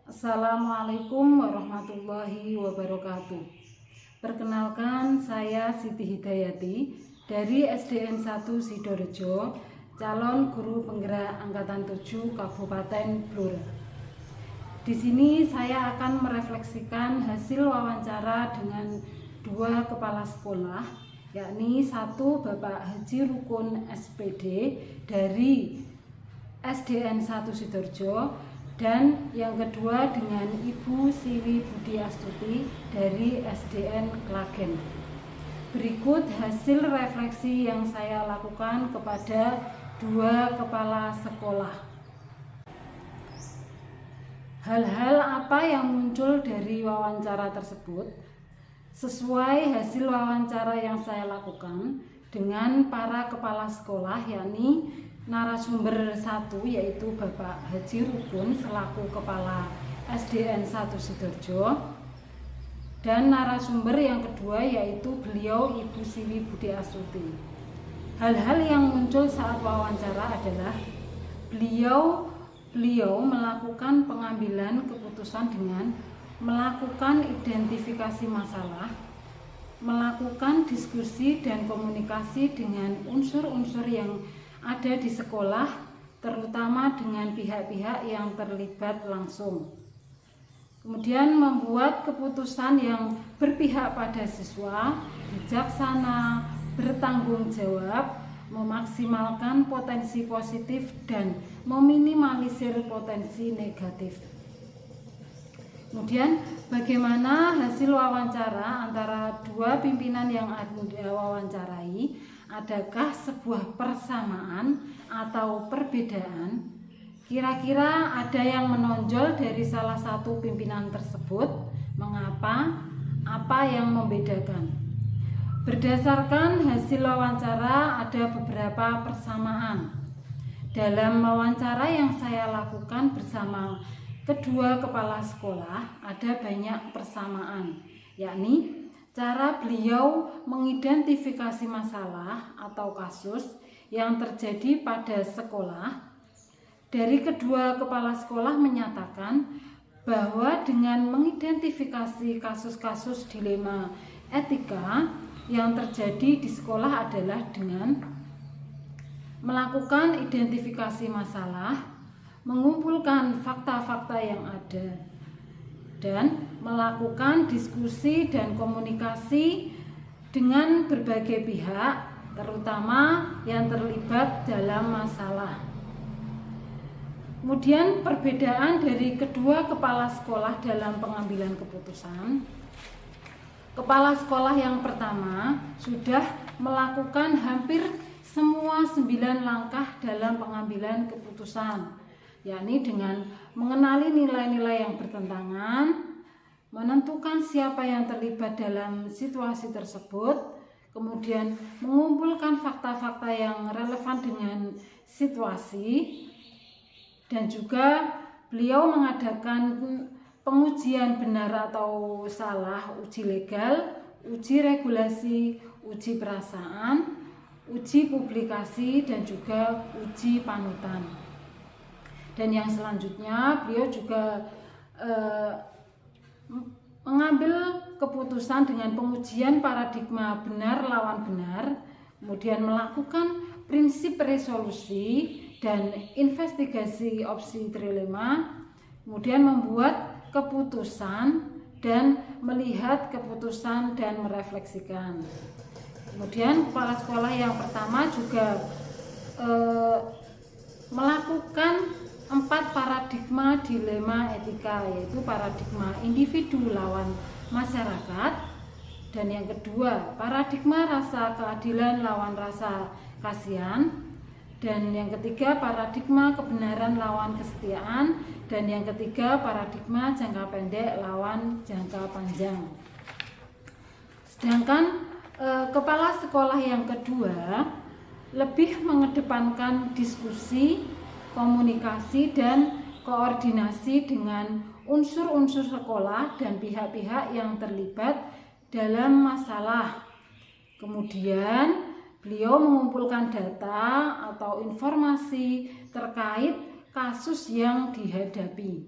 Assalamualaikum warahmatullahi wabarakatuh. Perkenalkan, saya Siti Hidayati dari SDN 1 Sidorejo, calon guru penggerak angkatan 7 Kabupaten Blora. Di sini saya akan merefleksikan hasil wawancara dengan dua kepala sekolah, yakni satu Bapak Haji Rukun SPD dari SDN 1 Sidorejo, dan yang kedua dengan Ibu Siwi Budi Astuti dari SDN Klagen. Berikut hasil refleksi yang saya lakukan kepada dua kepala sekolah. Hal-hal apa yang muncul dari wawancara tersebut sesuai hasil wawancara yang saya lakukan dengan para kepala sekolah, yakni narasumber satu yaitu Bapak Haji Rukun selaku Kepala SDN 1 Sidorejo, dan narasumber yang kedua yaitu beliau Ibu Siwi Budi Astuti. Hal-hal yang muncul saat wawancara adalah beliau melakukan pengambilan keputusan dengan melakukan identifikasi masalah, melakukan diskusi dan komunikasi dengan unsur-unsur yang ada di sekolah, terutama dengan pihak-pihak yang terlibat langsung. Kemudian membuat keputusan yang berpihak pada siswa, bijaksana, bertanggung jawab, memaksimalkan potensi positif dan meminimalisir potensi negatif. Kemudian bagaimana hasil wawancara antara dua pimpinan yang Anda wawancarai? Adakah sebuah persamaan atau perbedaan? Kira-kira ada yang menonjol dari salah satu pimpinan tersebut? Mengapa? Apa yang membedakan? Berdasarkan hasil wawancara ada beberapa persamaan. Dalam wawancara yang saya lakukan bersama kedua kepala sekolah ada banyak persamaan, yakni cara beliau mengidentifikasi masalah atau kasus yang terjadi pada sekolah. Dari kedua kepala sekolah menyatakan bahwa dengan mengidentifikasi kasus-kasus dilema etika yang terjadi di sekolah adalah dengan melakukan identifikasi masalah, mengumpulkan fakta-fakta yang ada, dan melakukan diskusi dan komunikasi dengan berbagai pihak, terutama yang terlibat dalam masalah. Kemudian perbedaan dari kedua kepala sekolah dalam pengambilan keputusan. Kepala sekolah yang pertama sudah melakukan hampir semua 9 langkah dalam pengambilan keputusan, yakni dengan mengenali nilai-nilai yang bertentangan, menentukan siapa yang terlibat dalam situasi tersebut, kemudian mengumpulkan fakta-fakta yang relevan dengan situasi, dan juga beliau mengadakan pengujian benar atau salah, uji legal, uji regulasi, uji perasaan, uji publikasi, dan juga uji panutan. Dan yang selanjutnya beliau juga mengambil keputusan dengan pengujian paradigma benar lawan benar, kemudian melakukan prinsip resolusi dan investigasi opsi trilema, kemudian membuat keputusan dan melihat keputusan dan merefleksikan. Kemudian kepala sekolah yang pertama juga melakukan 4 paradigma dilema etika, yaitu paradigma individu lawan masyarakat, dan yang kedua paradigma rasa keadilan lawan rasa kasihan, dan yang ketiga paradigma kebenaran lawan kesetiaan, dan yang ketiga paradigma jangka pendek lawan jangka panjang. Sedangkan kepala sekolah yang kedua lebih mengedepankan diskusi, komunikasi, dan koordinasi dengan unsur-unsur sekolah dan pihak-pihak yang terlibat dalam masalah. Kemudian beliau mengumpulkan data atau informasi terkait kasus yang dihadapi.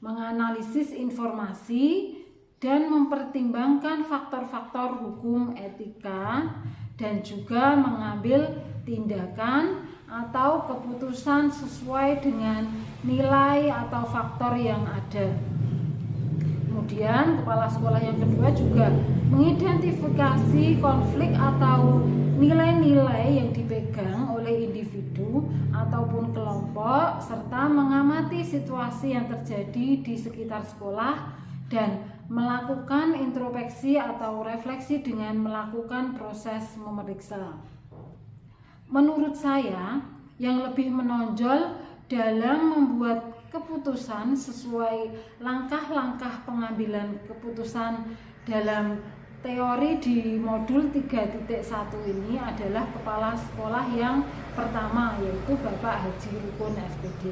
menganalisis informasi, dan mempertimbangkan faktor-faktor hukum etika, dan juga mengambil tindakan atau keputusan sesuai dengan nilai atau faktor yang ada. Kemudian kepala sekolah yang kedua juga mengidentifikasi konflik atau nilai-nilai yang dipegang oleh individu ataupun kelompok, serta mengamati situasi yang terjadi di sekitar sekolah dan melakukan introspeksi atau refleksi dengan melakukan proses memeriksa. Menurut saya, yang lebih menonjol dalam membuat keputusan sesuai langkah-langkah pengambilan keputusan dalam teori di modul 3.1 ini adalah kepala sekolah yang pertama, yaitu Bapak Haji Rukun SPD.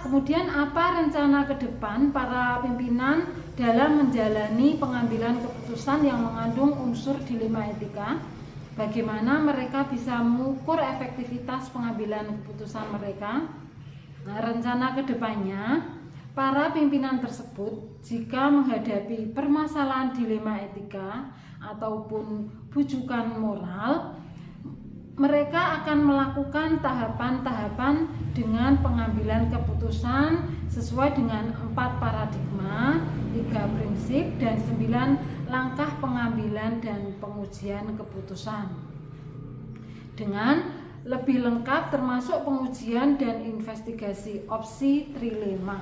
Kemudian apa rencana ke depan para pimpinan dalam menjalani pengambilan keputusan yang mengandung unsur dilema etika? Bagaimana mereka bisa mengukur efektivitas pengambilan keputusan mereka? Nah, rencana ke depannya, para pimpinan tersebut jika menghadapi permasalahan dilema etika ataupun bujukan moral, mereka akan melakukan tahapan-tahapan dengan pengambilan keputusan sesuai dengan 4 paradigma, 3 prinsip, dan 9 langkah pengambilan dan pengujian keputusan. Dengan lebih lengkap termasuk pengujian dan investigasi opsi trilema.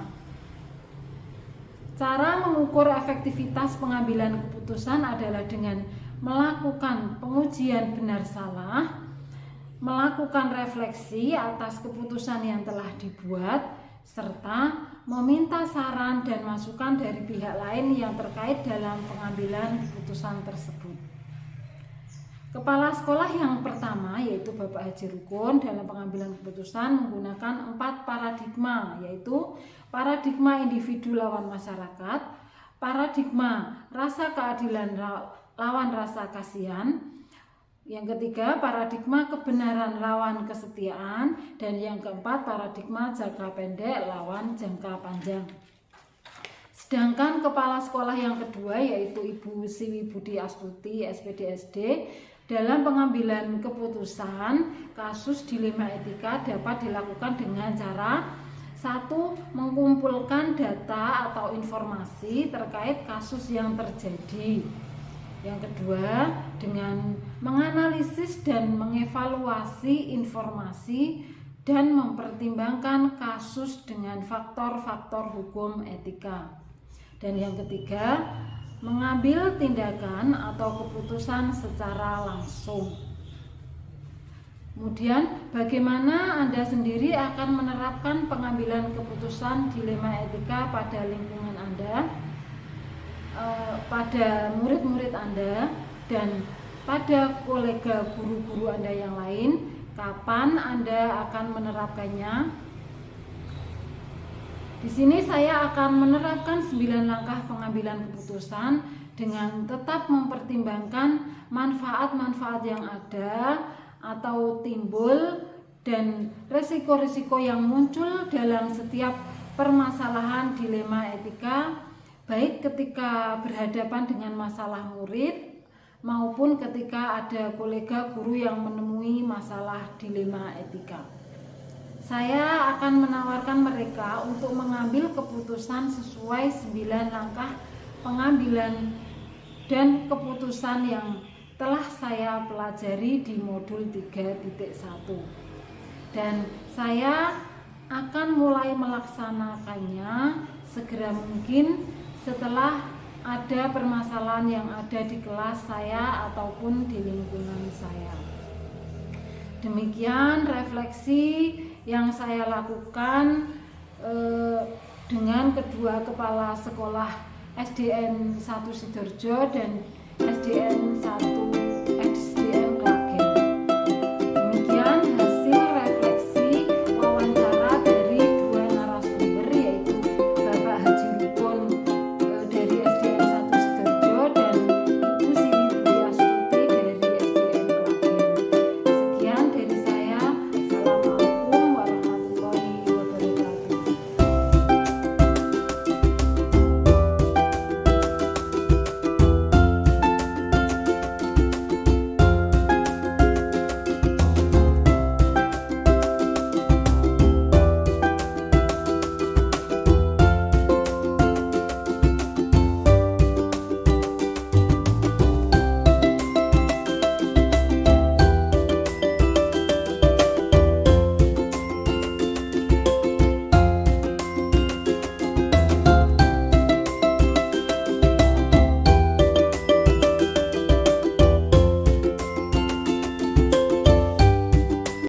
Cara mengukur efektivitas pengambilan keputusan adalah dengan melakukan pengujian benar salah, melakukan refleksi atas keputusan yang telah dibuat, serta meminta saran dan masukan dari pihak lain yang terkait dalam pengambilan keputusan tersebut. Kepala sekolah yang pertama, yaitu Bapak Haji Rukun, dalam pengambilan keputusan menggunakan 4 paradigma, yaitu paradigma individu lawan masyarakat, paradigma rasa keadilan lawan rasa kasihan, yang ketiga paradigma kebenaran lawan kesetiaan, dan yang keempat paradigma jangka pendek lawan jangka panjang. Sedangkan kepala sekolah yang kedua, yaitu Ibu Siwi Budi Astuti SPD, dalam pengambilan keputusan kasus dilema etika dapat dilakukan dengan cara 1. Mengumpulkan data atau informasi terkait kasus yang terjadi. Yang kedua, dengan menganalisis dan mengevaluasi informasi dan mempertimbangkan kasus dengan faktor-faktor hukum etika. Dan yang ketiga, mengambil tindakan atau keputusan secara langsung. Kemudian, bagaimana Anda sendiri akan menerapkan pengambilan keputusan dilema etika pada lingkungan Anda, pada murid-murid Anda, dan pada kolega guru-guru Anda yang lain? Kapan Anda akan menerapkannya? Di sini saya akan menerapkan 9 langkah pengambilan keputusan dengan tetap mempertimbangkan manfaat-manfaat yang ada atau timbul dan risiko-risiko yang muncul dalam setiap permasalahan dilema etika, baik ketika berhadapan dengan masalah murid maupun ketika ada kolega guru yang menemui masalah dilema etika. Saya akan menawarkan mereka untuk mengambil keputusan sesuai 9 langkah pengambilan dan keputusan yang telah saya pelajari di modul 3.1. Dan saya akan mulai melaksanakannya segera mungkin setelah ada permasalahan yang ada di kelas saya ataupun di lingkungan saya. Demikian refleksi yang saya lakukan dengan kedua kepala sekolah SDN 1 Sidoarjo dan SDN 1